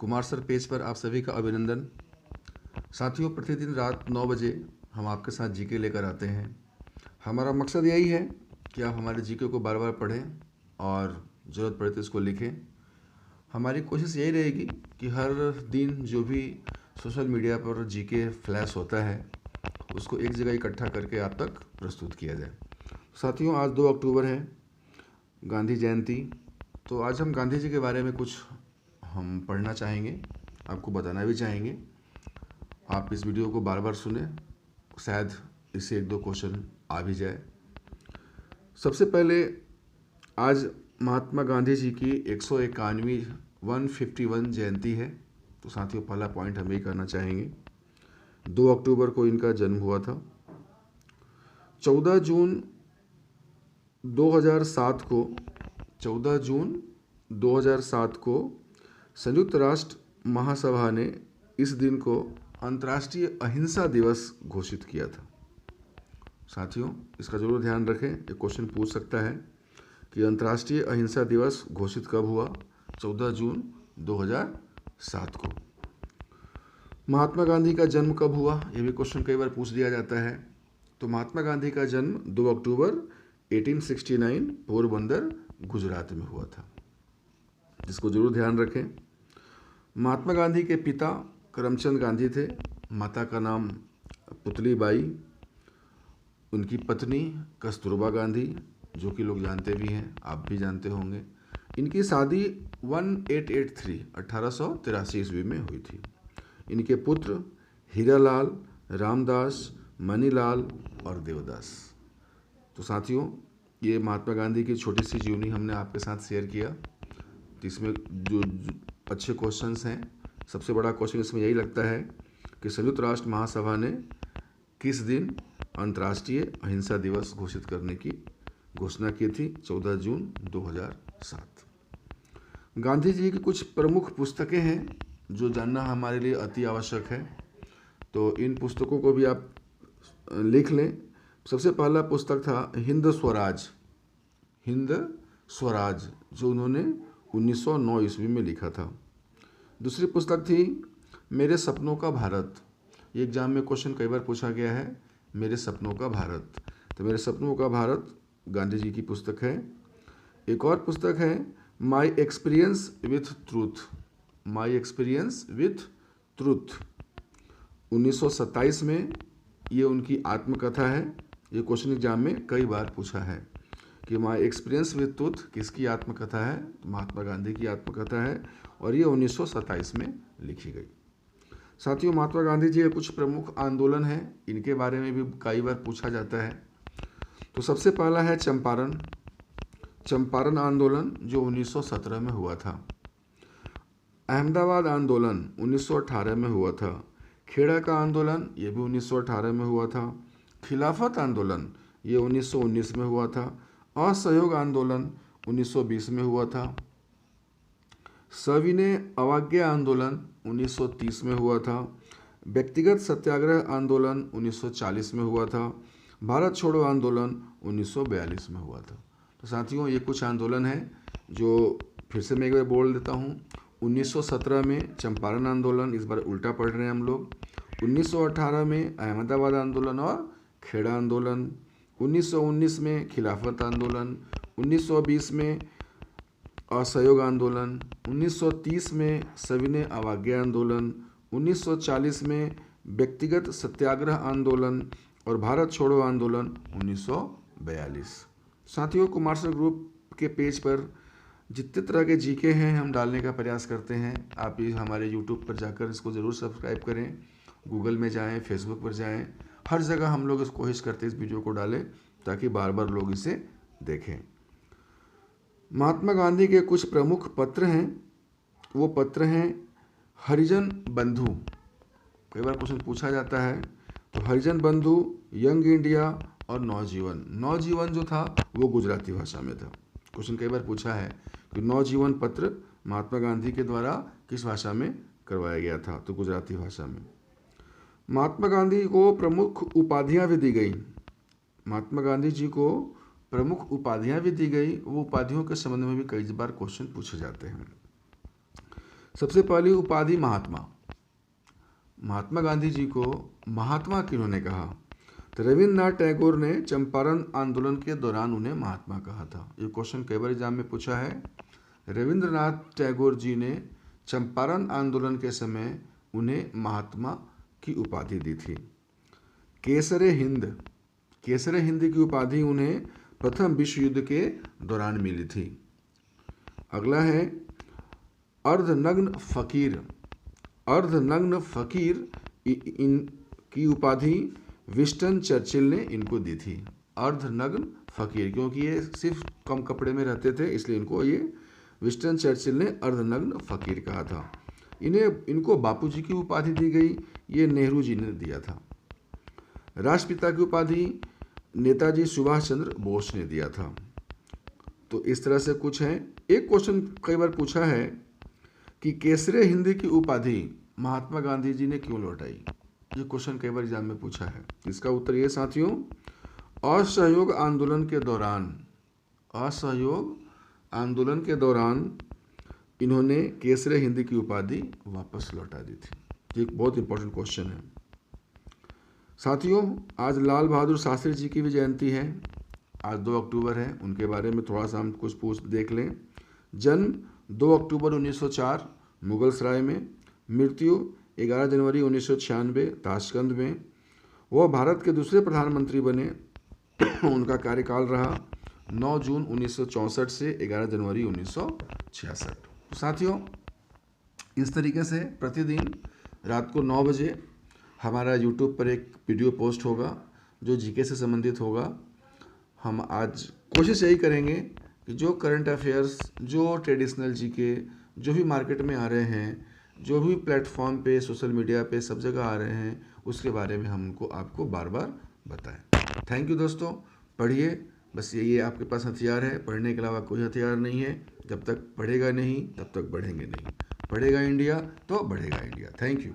Kumar sir page पर आप सभी का अभिनंदन। साथियों, प्रतिदिन रात 9 बजे हम आपके साथ जीके लेकर आते हैं। हमारा मकसद यही है कि आप हमारे जीके को बार बार पढ़ें और ज़रूरत पड़े तो इसको लिखें। हमारी कोशिश यही रहेगी कि हर दिन जो भी सोशल मीडिया पर जीके फ्लैश होता है उसको एक जगह इकट्ठा करके आप तक प्रस्तुत किया जाए। साथियों, आज 2 अक्टूबर है, गांधी जयंती। तो आज हम गांधी जी के बारे में कुछ हम पढ़ना चाहेंगे, आपको बताना भी चाहेंगे। आप इस वीडियो को बार बार सुने, शायद इससे 1-2 क्वेश्चन आ भी जाए। सबसे पहले आज महात्मा गांधी जी की 151वीं 151 जयंती है। तो साथियों, पहला पॉइंट हम ये करना चाहेंगे, 2 अक्टूबर को इनका जन्म हुआ था। 14 जून 2007 को संयुक्त राष्ट्र महासभा ने इस दिन को अंतर्राष्ट्रीय अहिंसा दिवस घोषित किया था। साथियों, इसका जरूर ध्यान रखें, एक क्वेश्चन पूछ सकता है कि अंतर्राष्ट्रीय अहिंसा दिवस घोषित कब हुआ? 14 जून 2007 को। महात्मा गांधी का जन्म कब हुआ? ये भी क्वेश्चन कई बार पूछ दिया जाता है। तो महात्मा गांधी का जन्म 2 अक्टूबर 1869 पोरबंदर, गुजरात में हुआ था, जिसको जरूर ध्यान रखें। महात्मा गांधी के पिता करमचंद गांधी थे, माता का नाम पुतली बाई, उनकी पत्नी कस्तूरबा गांधी, जो कि लोग जानते भी हैं, आप भी जानते होंगे। इनकी शादी 1883 ईस्वी में हुई थी। इनके पुत्र हीरालाल, रामदास, मनीलाल और देवदास। तो साथियों, ये महात्मा गांधी की छोटी सी जीवनी हमने आपके साथ शेयर किया। तो इसमें जो अच्छे क्वेश्चंस हैं, सबसे बड़ा क्वेश्चन इसमें यही लगता है कि संयुक्त राष्ट्र महासभा ने किस दिन अंतर्राष्ट्रीय अहिंसा दिवस घोषित करने की घोषणा की थी? 14 जून 2007। गांधी जी की कुछ प्रमुख पुस्तकें हैं जो जानना हमारे लिए अति आवश्यक है, तो इन पुस्तकों को भी आप लिख लें। सबसे पहला पुस्तक था हिंद स्वराज, जो उन्होंने 1909 ईस्वी में लिखा था। दूसरी पुस्तक थी मेरे सपनों का भारत। ये एग्जाम में क्वेश्चन कई बार पूछा गया है, मेरे सपनों का भारत। तो मेरे सपनों का भारत गांधी जी की पुस्तक है। एक और पुस्तक है माई एक्सपीरियंस विथ ट्रूथ। 1927 में ये उनकी आत्मकथा है। ये क्वेश्चन एग्जाम में कई बार पूछा है कि माई एक्सपीरियंस विथ ट्रूथ किसकी आत्मकथा है? तो महात्मा गांधी की आत्मकथा है और ये 1927 में लिखी गई। साथियों, महात्मा गांधी जी के कुछ प्रमुख आंदोलन हैं, इनके बारे में भी कई बार पूछा जाता है। तो सबसे पहला है चंपारण आंदोलन, जो 1917 में हुआ था। अहमदाबाद आंदोलन 1918 में हुआ था। खेड़ा का आंदोलन, ये भी 1918 में हुआ था। खिलाफत आंदोलन, ये 1919 में हुआ था। असहयोग आंदोलन 1920 में हुआ था। सविनय अवज्ञा आंदोलन 1930 में हुआ था। व्यक्तिगत सत्याग्रह आंदोलन 1940 में हुआ था। भारत छोड़ो आंदोलन 1942 में हुआ था। तो साथियों, ये कुछ आंदोलन हैं जो फिर से मैं एक बार बोल देता हूँ। 1917 में चंपारण आंदोलन, इस बार उल्टा पढ़ रहे हैं हम लोग। 1918 में अहमदाबाद आंदोलन और खेड़ा आंदोलन। 1919 में खिलाफत आंदोलन। 1920 में असहयोग आंदोलन। 1930 में सविनय अवज्ञा आंदोलन। 1940 में व्यक्तिगत सत्याग्रह आंदोलन और भारत छोड़ो आंदोलन 1942। साथियों, कुमार सर ग्रुप के पेज पर जितने तरह के जीके हैं हम डालने का प्रयास करते हैं। आप ये हमारे यूट्यूब पर जाकर इसको ज़रूर सब्सक्राइब करें, गूगल में जाएं, फेसबुक पर जाएं, हर जगह हम लोग इस कोशिश करते हैं इस वीडियो को डालें ताकि बार बार लोग इसे देखें। महात्मा गांधी के कुछ प्रमुख पत्र हैं, वो पत्र हैं हरिजन बंधु। कई बार क्वेश्चन पूछा जाता है, तो हरिजन बंधु, यंग इंडिया और नवजीवन जो था वो गुजराती भाषा में था। क्वेश्चन कई बार पूछा है कि नवजीवन पत्र महात्मा गांधी के द्वारा किस भाषा में करवाया गया था? तो गुजराती भाषा में। महात्मा गांधी को प्रमुख उपाधियां भी दी गई। महात्मा गांधी जी को प्रमुख उपाधियां भी दी गई। वो उपाधियों के संबंध में भी कई बार क्वेश्चन पूछे जाते हैं। सबसे पहली उपाधि महात्मा। महात्मा गांधी जी को महात्मा किन्होंने कहा? तो रविन्द्रनाथ टैगोर ने चंपारण आंदोलन के दौरान उन्हें महात्मा कहा था। ये क्वेश्चन कई बार एग्जाम में पूछा है। रविन्द्रनाथ टैगोर जी ने चंपारण आंदोलन के समय उन्हें महात्मा की उपाधि दी थी। केसरे हिंद, केसरे हिंद की उपाधि उन्हें प्रथम विश्व युद्ध के दौरान मिली थी। अगला है अर्धनग्न फकीर। अर्धनग्न फकीर इनकी उपाधि विंस्टन चर्चिल ने इनको दी थी। अर्धनग्न फकीर, क्योंकि ये सिर्फ कम कपड़े में रहते थे, इसलिए इनको ये विंस्टन चर्चिल ने अर्धनग्न फकीर कहा था। इनको बापूजी की उपाधि दी गई, ये नेहरू जी ने दिया था। राष्ट्रपिता की उपाधि नेताजी सुभाष चंद्र बोस ने दिया था। तो इस तरह से कुछ है। एक क्वेश्चन कई बार पूछा है कि केसरे हिंद की उपाधि महात्मा गांधी जी ने क्यों लौटाई? ये क्वेश्चन कई बार एग्जाम में पूछा है। इसका उत्तर ये साथियों, असहयोग आंदोलन के दौरान, असहयोग आंदोलन के दौरान इन्होंने केसरे हिंद की उपाधि वापस लौटा दी थी। ये एक बहुत इंपॉर्टेंट क्वेश्चन है। साथियों, आज लाल बहादुर शास्त्री जी की भी जयंती है। आज 2 अक्टूबर है, उनके बारे में थोड़ा सा हम कुछ देख लें। जन्म 2 अक्टूबर 1904 मुगल सराय में। मृत्यु 11 जनवरी 1996 ताशकंद में। वह भारत के दूसरे प्रधानमंत्री बने। उनका कार्यकाल रहा 9 जून 1964 से 11 जनवरी 1966। तो साथियों, इस तरीके से प्रतिदिन रात को 9 बजे हमारा YouTube पर एक वीडियो पोस्ट होगा जो जीके से संबंधित होगा। हम आज कोशिश यही करेंगे कि जो करंट अफेयर्स, जो ट्रेडिशनल जीके, जो भी मार्केट में आ रहे हैं, जो भी प्लेटफॉर्म पे, सोशल मीडिया पे, सब जगह आ रहे हैं, उसके बारे में हम उनको आपको बार बार बताएं। थैंक यू दोस्तों। पढ़िए, बस यही आपके पास हथियार है। पढ़ने के अलावा कोई हथियार नहीं है। जब तक पढ़ेगा नहीं तब तक बढ़ेंगे नहीं। पढ़ेगा इंडिया तो बढ़ेगा इंडिया। Thank you.